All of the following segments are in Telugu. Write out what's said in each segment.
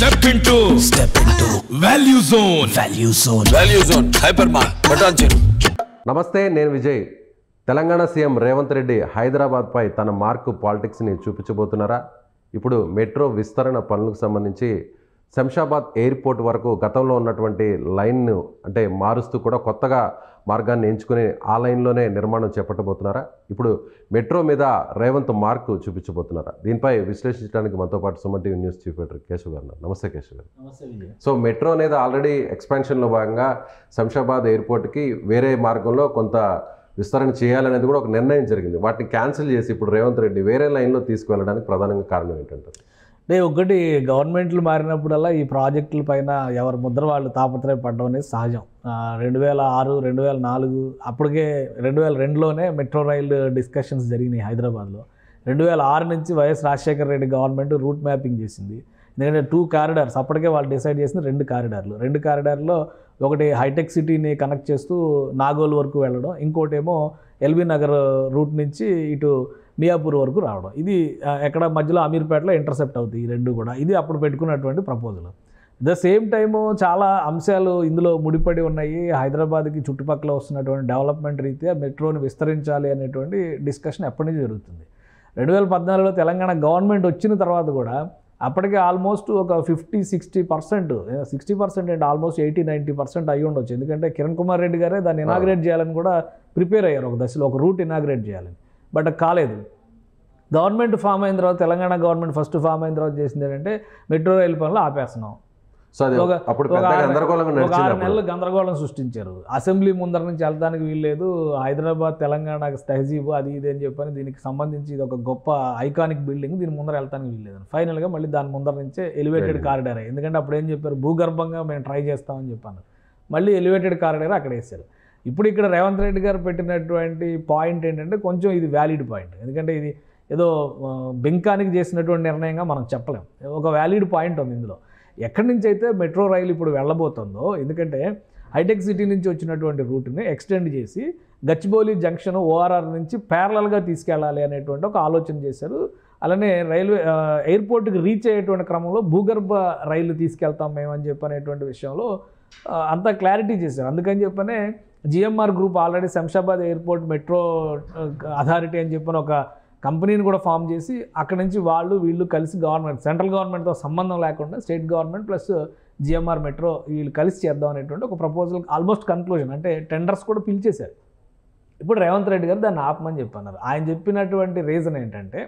Step into Value Zone. Value Zone. Hypermart. Button. నమస్తే, నేను విజయ్. తెలంగాణ సీఎం రేవంత్ రెడ్డి హైదరాబాద్పై తన మార్కు పాలిటిక్స్ని చూపించబోతున్నారా? ఇప్పుడు మెట్రో విస్తరణ పనులకు సంబంధించి శంషాబాద్ ఎయిర్పోర్ట్ వరకు గతంలో ఉన్నటువంటి లైన్ను అంటే మారుస్తూ కూడా కొత్తగా మార్గాన్ని ఎంచుకుని ఆ లైన్లోనే నిర్మాణం చేపట్టబోతున్నారా? ఇప్పుడు మెట్రో మీద రేవంత్ మార్కు చూపించబోతున్నారా? దీనిపై విశ్లేషించడానికి మనతో పాటు Suman TV news chief editor Keshav గారు. నమస్తే కేశవ్ గారు. సో మెట్రో అనేది ఆల్రెడీ ఎక్స్పాన్షన్లో భాగంగా శంషాబాద్ ఎయిర్పోర్ట్కి వేరే మార్గంలో కొంత విస్తరణ చేయాలనేది కూడా ఒక నిర్ణయం జరిగింది. వాటిని క్యాన్సిల్ చేసి ఇప్పుడు రేవంత్ రెడ్డి వేరే లైన్లో తీసుకువెళ్ళడానికి ప్రధానంగా కారణం ఏంటంటారు? ఒకటి, గవర్నమెంట్లు మారినప్పుడల్లా ఈ ప్రాజెక్టుల పైన ఎవరి ముద్ర వాళ్ళు తాపత్రయపడడం అనేది సహజం. 2006, 2004 అప్పటికే 2002లోనే మెట్రో రైల్ డిస్కషన్స్ జరిగినాయి హైదరాబాద్లో. 2006 నుంచి YS Rajasekhara Reddy government route mapping చేసింది. ఎందుకంటే 2 కారిడార్స్ అప్పటికే వాళ్ళు డిసైడ్ చేసింది. 2 కారిడార్లో ఒకటి హైటెక్ సిటీని కనెక్ట్ చేస్తూ నాగోల్ వరకు వెళ్ళడం, ఇంకోటేమో ఎల్బీ నగర్ రూట్ నుంచి ఇటు మియాపూర్ వరకు రావడం. ఇది ఎక్కడ మధ్యలో అమీర్పేటలో ఇంటర్సెప్ట్ అవుతాయి ఈ రెండు కూడా. ఇది అప్పుడు పెట్టుకున్నటువంటి ప్రపోజల్. ద సేమ్ టైము చాలా అంశాలు ఇందులో ముడిపడి ఉన్నాయి. హైదరాబాద్కి చుట్టుపక్కల వస్తున్నటువంటి డెవలప్మెంట్ రీత్యా మెట్రోని విస్తరించాలి అనేటువంటి డిస్కషన్ ఎప్పటి నుంచి జరుగుతుంది. 2014లో తెలంగాణ గవర్నమెంట్ వచ్చిన తర్వాత కూడా అప్పటికే ఆల్మోస్ట్ ఒక 50-60%, 60% అండ్ ఆల్మోస్ట్ 80-90% అయ్యి ఉండొచ్చు. ఎందుకంటే కిరణ్ కుమార్ రెడ్డి గారే దాన్ని ఇనాగ్రేట్ చేయాలని కూడా ప్రిపేర్ అయ్యారు ఒక దశలో, ఒక రూట్ ఇనాగ్రేట్ చేయాలని. బట్ కాలేదు. గవర్నమెంట్ ఫామ్ అయిన తర్వాత, తెలంగాణ గవర్నమెంట్ ఫస్ట్ ఫామ్ అయిన తర్వాత చేసింది ఏంటంటే మెట్రో రైలు పనులు ఆపేస్తున్నాం. ఒక 6 నెలలు గందరగోళం సృష్టించారు. అసెంబ్లీ ముందర నుంచి వెళ్తానికి వీల్లేదు, హైదరాబాద్ తెలంగాణకు తహజీబు అది ఇది అని చెప్పని దీనికి సంబంధించి ఇది ఒక గొప్ప ఐకానిక్ బిల్డింగ్, దీని ముందర వెళ్తానికి వీల్లేదు. ఫైనల్గా మళ్ళీ దాని ముందర నుంచే ఎలివేటెడ్ కారిడార్ అయ్యి, ఎందుకంటే అప్పుడు ఏం చెప్పారు, భూగర్భంగా మేము ట్రై చేస్తామని చెప్పాను. మళ్ళీ ఎలివేటెడ్ కారిడార్ అక్కడ వేశారు. ఇప్పుడు ఇక్కడ రేవంత్ రెడ్డి గారు పెట్టినటువంటి పాయింట్ ఏంటంటే కొంచెం ఇది వ్యాలిడ్ పాయింట్. ఎందుకంటే ఇది ఏదో బెంకానికి చేసినటువంటి నిర్ణయంగా మనం చెప్పలేం. ఒక వ్యాలిడ్ పాయింట్ ఉంది ఇందులో. ఎక్కడి నుంచి అయితే మెట్రో రైలు ఇప్పుడు వెళ్ళబోతుందో, ఎందుకంటే హైటెక్ సిటీ నుంచి వచ్చినటువంటి రూట్ని ఎక్స్టెండ్ చేసి గచ్చిబౌలి జంక్షన్ ఓఆర్ఆర్ నుంచి ప్యారలల్గా తీసుకెళ్ళాలి అనేటువంటి ఒక ఆలోచన చేశారు. అలానే ఎయిర్పోర్ట్కి రీచ్ అయ్యేటువంటి క్రమంలో భూగర్భ రైలు తీసుకెళ్తాం మేము అని చెప్పనేటువంటి విషయంలో అంతా క్లారిటీ చేశారు. అందుకని చెప్పనే GMR group already Shamshabad airport metro authority అని చెప్పిన ఒక కంపెనీని కూడా ఫామ్ చేసి అక్కడ నుంచి వీళ్ళు కలిసి గవర్నమెంట్, సెంట్రల్ గవర్నమెంట్తో సంబంధం లేకుండా state government plus GMR metro వీళ్ళు కలిసి చేద్దాం అనేటువంటి ఒక ప్రపోజల్ ఆల్మోస్ట్ కన్క్లూజన్, అంటే టెండర్స్ కూడా పిలిచేశారు. ఇప్పుడు రేవంత్ రెడ్డి గారు దాన్ని ఆపమని చెప్పన్నారు. ఆయన చెప్పినటువంటి రీజన్ ఏంటంటే,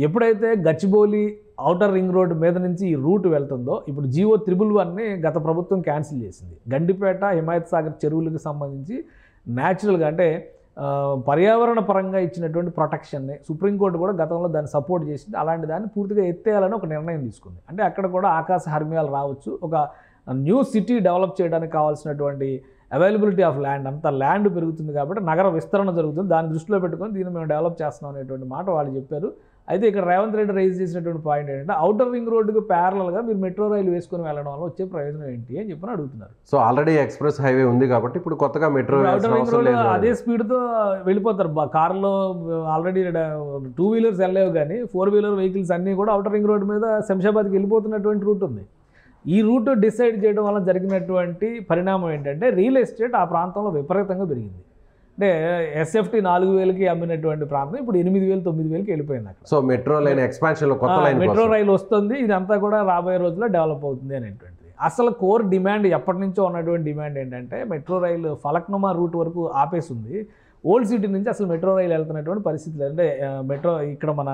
ఎప్పుడైతే గచ్చిబౌలి ఔటర్ రింగ్ రోడ్ మీద నుంచి ఈ రూట్ వెళ్తుందో, ఇప్పుడు GO 311ని గత ప్రభుత్వం క్యాన్సిల్ చేసింది. గండిపేట, హిమాయత్ సాగర్ చెరువులకు సంబంధించి న్యాచురల్గా అంటే పర్యావరణ పరంగా ఇచ్చినటువంటి ప్రొటెక్షన్ని సుప్రీంకోర్టు కూడా గతంలో దాన్ని సపోర్ట్ చేసింది. అలాంటి దాన్ని పూర్తిగా ఎత్తేయాలని ఒక నిర్ణయం తీసుకుంది. అంటే అక్కడ కూడా ఆకాశ హర్మ్యాలు రావచ్చు. ఒక న్యూ సిటీ డెవలప్ చేయడానికి కావాల్సినటువంటి అవైలబిలిటీ ఆఫ్ ల్యాండ్, అంత ల్యాండ్ పెరుగుతుంది కాబట్టి నగర విస్తరణ జరుగుతుంది. దాన్ని దృష్టిలో పెట్టుకొని దీన్ని మేము డెవలప్ చేస్తున్నాం అనేటువంటి మాట వాళ్ళు చెప్పారు. అయితే ఇక్కడ రేవంత్ రెడ్డి రైజ్ చేసినటువంటి పాయింట్ ఏంటంటే, ఔటర్ రింగ్ రోడ్డుకు ప్యారలల్గా మీరు మెట్రో రైలు వేసుకొని వెళ్ళడం వల్ల వచ్చే ప్రయోజనం ఏంటి అని చెప్పని అడుగుతున్నారు. సో ఆల్రెడీ ఎక్స్ప్రెస్ హైవే ఉంది కాబట్టి ఇప్పుడు కొత్తగా మెట్రో ఔటర్ రింగ్ రోడ్ అదే స్పీడ్తో వెళ్ళిపోతారు. కార్లో ఆల్రెడీ 2 వీలర్స్ వెళ్ళలేవు, కానీ 4 వీలర్ వెహికల్స్ అన్నీ కూడా ఔటర్ రింగ్ రోడ్ మీద శంషాబాద్కి వెళ్ళిపోతున్నటువంటి రూట్ ఉంది. ఈ రూట్ డిసైడ్ చేయడం వల్ల జరిగినటువంటి పరిణామం ఏంటంటే, రియల్ ఎస్టేట్ ఆ ప్రాంతంలో విపరీతంగా పెరిగింది. అంటే SFT 4,000కి అమ్మినటువంటి ప్రాంతం ఇప్పుడు 8,000, 9,000కి వెళ్ళిపోయింది అక్కడ. సో మెట్రో లైన్ ఎక్స్పాన్షన్లో కొత్త లైన్ మెట్రో రైలు వస్తుంది. ఇదంతా కూడా రాబోయే రోజుల్లో డెవలప్ అవుతుంది అనేటువంటిది. అసలు కోర్ డిమాండ్ ఎప్పటి నుంచో ఉన్నటువంటి డిమాండ్ ఏంటంటే, మెట్రో రైలు ఫలక్నుమా రూట్ వరకు ఆపేసింది. ఓల్డ్ సిటీ నుంచి అసలు మెట్రో రైలు వెళ్తున్నటువంటి పరిస్థితి లేదు. అంటే మెట్రో ఇక్కడ మన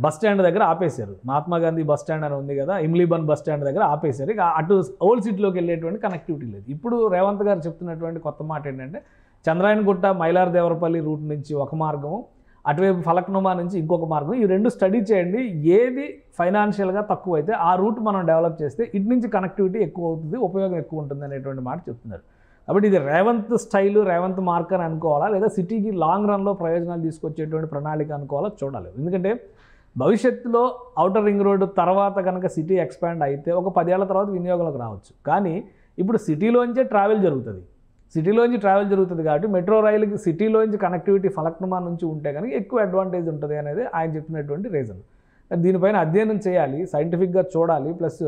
బస్ స్టాండ్ దగ్గర ఆపేశారు. మహాత్మా గాంధీ బస్ స్టాండ్ అని ఉంది కదా, ఇమ్లీబన్ బస్ స్టాండ్ దగ్గర ఆపేశారు. ఇక అటు ఓల్డ్ సిటీలోకి వెళ్ళేటువంటి కనెక్టివిటీ లేదు. ఇప్పుడు రేవంత్ గారు చెప్తున్నటువంటి కొత్త మాట ఏంటంటే, చంద్రాయణగుట్ట మైలార్ దేవరపల్లి రూట్ నుంచి ఒక మార్గం, అటువైపు ఫలక్నుమా నుంచి ఇంకొక మార్గం, ఈ రెండు స్టడీ చేయండి. ఏది ఫైనాన్షియల్గా తక్కువ అయితే ఆ రూట్ మనం డెవలప్ చేస్తే ఇటు నుంచి కనెక్టివిటీ ఎక్కువ అవుతుంది, ఉపయోగం ఎక్కువ ఉంటుంది అనేటువంటి మాట చెప్తున్నారు. కాబట్టి ఇది రేవంత్ స్టైలు, రేవంత్ మార్క్ అని అనుకోవాలా, లేదా సిటీకి లాంగ్ రన్లో ప్రయోజనాలు తీసుకొచ్చేటువంటి ప్రణాళిక అనుకోవాలా చూడాలి. ఎందుకంటే భవిష్యత్తులో ఔటర్ రింగ్ రోడ్డు తర్వాత కనుక సిటీ ఎక్స్పాండ్ అయితే ఒక 10 ఏళ్ల తర్వాత వినియోగంలోకి రావచ్చు. కానీ ఇప్పుడు సిటీలోంచే ట్రావెల్ జరుగుతుంది. సిటీలోంచి ట్రావెల్ జరుగుతుంది కాబట్టి మెట్రో రైలుకి సిటీలోంచి కనెక్టివిటీ ఫలక్నుమా నుంచి ఉంటే కనుక ఎక్కువ అడ్వాంటేజ్ ఉంటుంది అనేది ఆయన చెప్పినటువంటి రీజన్. దీనిపైన అధ్యయనం చేయాలి, సైంటిఫిక్గా చూడాలి. ప్లస్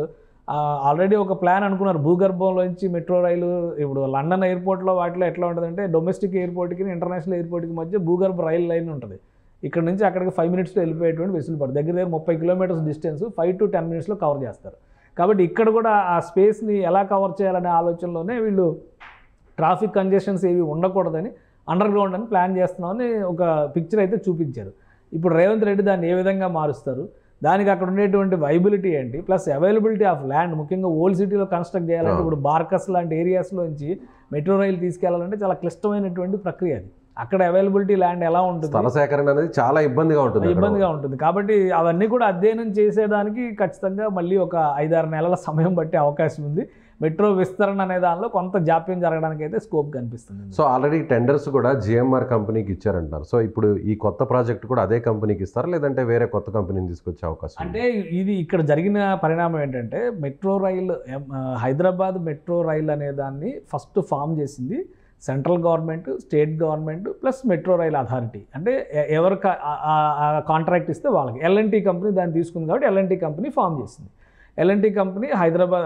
ఆల్రెడీ ఒక ప్లాన్ అనుకున్నారు భూగర్భంలోంచి మెట్రో రైలు. ఇప్పుడు లండన్ ఎయిర్పోర్ట్లో వాటిలో ఎట్లా ఉంటుందంటే డొమెస్టిక్ ఎయిర్పోర్ట్కి ఇంటర్నేషనల్ ఎయిర్పోర్ట్కి మధ్య భూగర్భ రైలు లైన్ ఉంటుంది. ఇక్కడ నుంచి అక్కడికి 5 minutesలో వెళ్ళిపోయేటువంటి వెసులుబాటు. దగ్గర 30 kilometers డిస్టెన్స్ 5 to 10 minutesలో కవర్ చేస్తారు. కాబట్టి ఇక్కడ కూడా ఆ స్పేస్ని ఎలా కవర్ చేయాలనే ఆలోచనలోనే వీళ్ళు ట్రాఫిక్ కంజెషన్స్ ఏవి ఉండకూడదని అండర్ గ్రౌండ్ అని ప్లాన్ చేస్తున్నామని ఒక పిక్చర్ అయితే చూపించారు. ఇప్పుడు రేవంత్ రెడ్డి దాన్ని ఏ విధంగా మారుస్తారు, దానికి అక్కడ ఉండేటువంటి వైబిలిటీ ఏంటి, ప్లస్ అవైలబిలిటీ ఆఫ్ ల్యాండ్, ముఖ్యంగా ఓల్డ్ సిటీలో కన్స్ట్రక్ట్ చేయాలంటే ఇప్పుడు బార్కస్ లాంటి ఏరియాస్లోంచి మెట్రో రైలు తీసుకెళ్లాలంటే చాలా క్లిష్టమైనటువంటి ప్రక్రియ అది. అక్కడ అవైలబిలిటీ ల్యాండ్ ఎలా ఉంటుంది, స్థల సేకరణ అనేది చాలా ఇబ్బందిగా ఉంటుంది. కాబట్టి అవన్నీ కూడా అధ్యయనం చేసేదానికి ఖచ్చితంగా మళ్ళీ ఒక 5-6 నెలల సమయం పట్టే అవకాశం ఉంది. మెట్రో విస్తరణ అనే దానిలో కొంత జాప్యం జరగడానికి అయితే స్కోప్ కనిపిస్తుంది. సో ఆల్రెడీ టెండర్స్ కూడా జిఎంఆర్ కంపెనీకి ఇచ్చారంటారు. సో ఇప్పుడు ఈ కొత్త ప్రాజెక్ట్ కూడా అదే కంపెనీకి ఇస్తారా, లేదంటే వేరే కొత్త కంపెనీని తీసుకొచ్చే అవకాశం? అంటే ఇది ఇక్కడ జరిగిన పరిణామం ఏంటంటే metro rail, Hyderabad metro rail అనే దాన్ని ఫస్ట్ ఫామ్ చేసింది central government, state government plus metro rail authority. అంటే ఎవరు కాంట్రాక్ట్ ఇస్తే వాళ్ళకి. ఎల్ఎన్టీ కంపెనీ దాన్ని తీసుకుంది కాబట్టి ఎల్ఎన్టీ కంపెనీ ఫామ్ చేసింది. LNT company Hyderabad,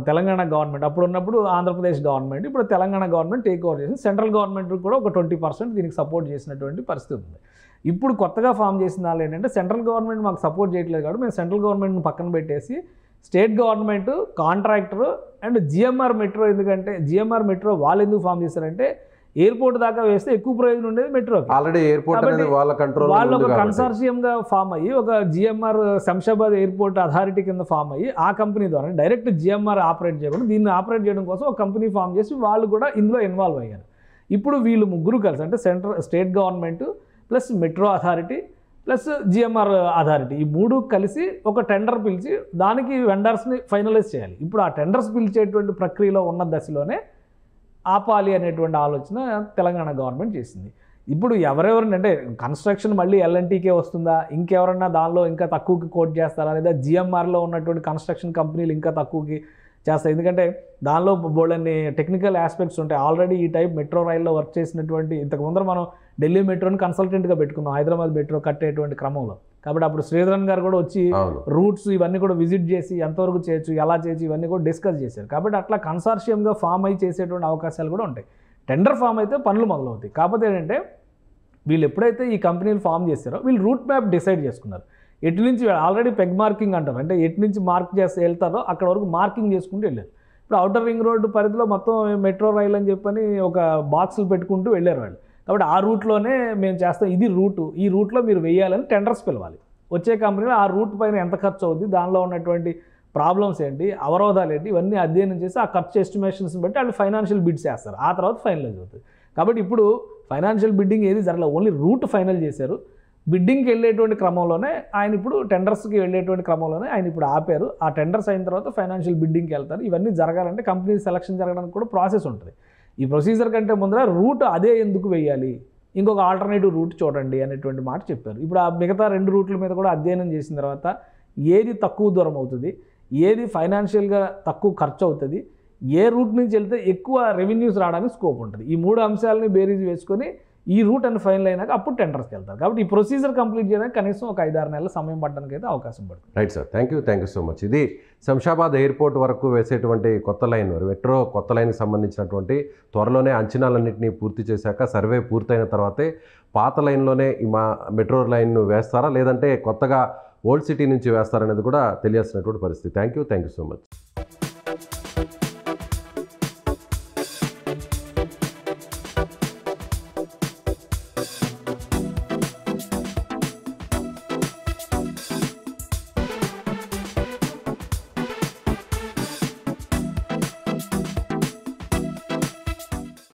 Telangana government అప్పుడు ఉన్నప్పుడు ఆంధ్రప్రదేశ్ గవర్నమెంట్, ఇప్పుడు తెలంగాణ గవర్నమెంట్ టేక్ ఓవర్ చేసింది. సెంట్రల్ గవర్నమెంట్ కూడా ఒక 20% దీనికి సపోర్ట్ చేసినటువంటి పరిస్థితి ఉంది. ఇప్పుడు కొత్తగా ఫామ్ చేసిన వాళ్ళు ఏంటంటే సెంట్రల్ గవర్నమెంట్ మాకు సపోర్ట్ చేయట్లేదు కాబట్టి మేము సెంట్రల్ గవర్నమెంట్ని పక్కన పెట్టేసి state government, contractor and GMR metro. ఎందుకంటే జిఎంఆర్ మెట్రో వాళ్ళు ఎందుకు ఫామ్ చేస్తారంటే ఎయిర్పోర్ట్ దాకా వేస్తే ఎక్కువ ప్రయోజనం ఉండేది మెట్రోకి. ఆల్రెడీ ఎయిర్పోర్ట్ అనేది వాళ్ళ కంట్రోల్, వాళ్ళు ఒక కన్సార్షియంగా ఫామ్ అయ్యి ఒక జిఎంఆర్ శంషాబాద్ ఎయిర్పోర్ట్ అథారిటీ కింద ఫామ్ అయ్యి ఆ కంపెనీ ద్వారా డైరెక్ట్ జిఎంఆర్ ఆపరేట్ చేయకుండా దీన్ని ఆపరేట్ చేయడం కోసం ఒక కంపెనీ ఫామ్ చేసి వాళ్ళు కూడా ఇందులో ఇన్వాల్వ్ అయ్యారు. ఇప్పుడు వీళ్ళు ముగ్గురు కలిసి అంటే state government plus metro authority plus GMR authority, ఈ మూడు కలిసి ఒక టెండర్ పిలిచి దానికి వెండర్స్ని ఫైనలైజ్ చేయాలి. ఇప్పుడు ఆ టెండర్స్ పిలిచేటువంటి ప్రక్రియలో ఉన్న దశలోనే ఆపాలి అనేటువంటి ఆలోచన తెలంగాణ గవర్నమెంట్ చేసింది. ఇప్పుడు ఎవరెవరిని అంటే కన్స్ట్రక్షన్ మళ్ళీ ఎల్ఎన్టీకే వస్తుందా, ఇంకెవరన్నా దానిలో ఇంకా తక్కువకి కోట్ చేస్తారా, లేదా జిఎంఆర్లో ఉన్నటువంటి కన్స్ట్రక్షన్ కంపెనీలు ఇంకా తక్కువకి చేస్తాయి. ఎందుకంటే దానిలో బోల్డన్ని టెక్నికల్ ఆస్పెక్ట్స్ ఉంటాయి. ఆల్రెడీ ఈ టైప్ మెట్రో రైల్లో వర్క్ చేసినటువంటి ఇంతకు ముందర మనం ఢిల్లీ మెట్రోని కన్సల్టెంట్గా పెట్టుకున్నాం హైదరాబాద్ మెట్రో కట్టేటువంటి క్రమంలో. కాబట్టి అప్పుడు శ్రీధరన్ గారు కూడా వచ్చి రూట్స్ ఇవన్నీ కూడా విజిట్ చేసి ఎంతవరకు చేయొచ్చు, ఎలా చేయొచ్చు ఇవన్నీ కూడా డిస్కస్ చేశారు. కాబట్టి అట్లా కన్సార్షియంగా ఫామ్ అయి చేసేటువంటి అవకాశాలు కూడా ఉంటాయి. టెండర్ ఫామ్ అయితే పనులు మొదలవుతాయి. కాకపోతే ఏంటంటే వీళ్ళు ఎప్పుడైతే ఈ కంపెనీలు ఫామ్ చేస్తారో వీళ్ళు రూట్ మ్యాప్ డిసైడ్ చేసుకున్నారు. ఎటు నుంచి ఆల్రెడీ పెగ్ మార్కింగ్ అంటారు, అంటే ఎటు నుంచి మార్క్ చేస్తే వెళ్తారో అక్కడ వరకు మార్కింగ్ చేసుకుంటూ వెళ్ళారు. ఇప్పుడు అవుటర్ రింగ్ రోడ్డు పరిధిలో మొత్తం మెట్రో రైల్ అని చెప్పని ఒక బాక్సులు పెట్టుకుంటూ వెళ్ళారు వాళ్ళు. కాబట్టి ఆ రూట్లోనే మేము చేస్తాం, ఇది రూటు, ఈ రూట్లో మీరు వేయాలని టెండర్స్ పిలవాలి. వచ్చే కంపెనీలో ఆ రూట్ పైన ఎంత ఖర్చు అవుతుంది, దానిలో ఉన్నటువంటి ప్రాబ్లమ్స్ ఏంటి, అవరోధాలు ఏంటి, ఇవన్నీ అధ్యయనం చేసి ఆ ఖర్చు ఎస్టిమేషన్స్ని బట్టి వాళ్ళు ఫైనాన్షియల్ బిడ్స్ చేస్తారు. ఆ తర్వాత ఫైనలైజ్ అవుతుంది. కాబట్టి ఇప్పుడు ఫైనాన్షియల్ బిడ్డింగ్ ఏది జరగలేదు, ఓన్లీ రూట్ ఫైనల్ చేశారు. బిడ్డింగ్కి వెళ్ళేటువంటి క్రమంలోనే ఆయన ఇప్పుడు టెండర్స్కి వెళ్ళేటువంటి క్రమంలోనే ఆయన ఇప్పుడు ఆపారు. ఆ టెండర్స్ అయిన తర్వాత ఫైనాన్షియల్ బిడ్డింగ్కి వెళ్తారు. ఇవన్నీ జరగాలంటే కంపెనీ సెలక్షన్ జరగడానికి కూడా ప్రాసెస్ ఉంటుంది. ఈ ప్రొసీజర్ కంటే ముందర రూట్ అదే ఎందుకు వేయాలి, ఇంకొక ఆల్టర్నేటివ్ రూట్ చూడండి అనేటువంటి మాట చెప్పారు. ఇప్పుడు ఆ మిగతా 2 రూట్ల మీద కూడా అధ్యయనం చేసిన తర్వాత ఏది తక్కువ దూరం అవుతుంది, ఏది ఫైనాన్షియల్గా తక్కువ ఖర్చు అవుతుంది, ఏ రూట్ నుంచి వెళ్తే ఎక్కువ రెవెన్యూస్ రావడానికి స్కోప్ ఉంటుంది, ఈ 3 అంశాలని బేరీజ్ వేసుకొని ఈ రూట్ అని ఫైనల్ అయినాక అప్పుడు టెండర్స్కి వెళ్తారు. కాబట్టి ఈ ప్రొసీజర్ కంప్లీట్ చేయడానికి కనీసం ఒక 5-6 నెలల సమయం పడడానికి అయితే అవకాశం పడుతుంది. Right sir, thank you so much. ఇది శంషాబాద్ ఎయిర్పోర్ట్ వరకు వేసేటువంటి కొత్త లైన్, మెట్రో కొత్త లైన్కి సంబంధించినటువంటి త్వరలోనే అంచనాలన్నింటినీ పూర్తి చేశాక సర్వే పూర్తయిన తర్వాతే పాత లైన్లోనే మా మెట్రో లైన్ను వేస్తారా, లేదంటే కొత్తగా ఓల్డ్ సిటీ నుంచి వేస్తారనేది కూడా తెలియాల్సినటువంటి పరిస్థితి. Thank you so much.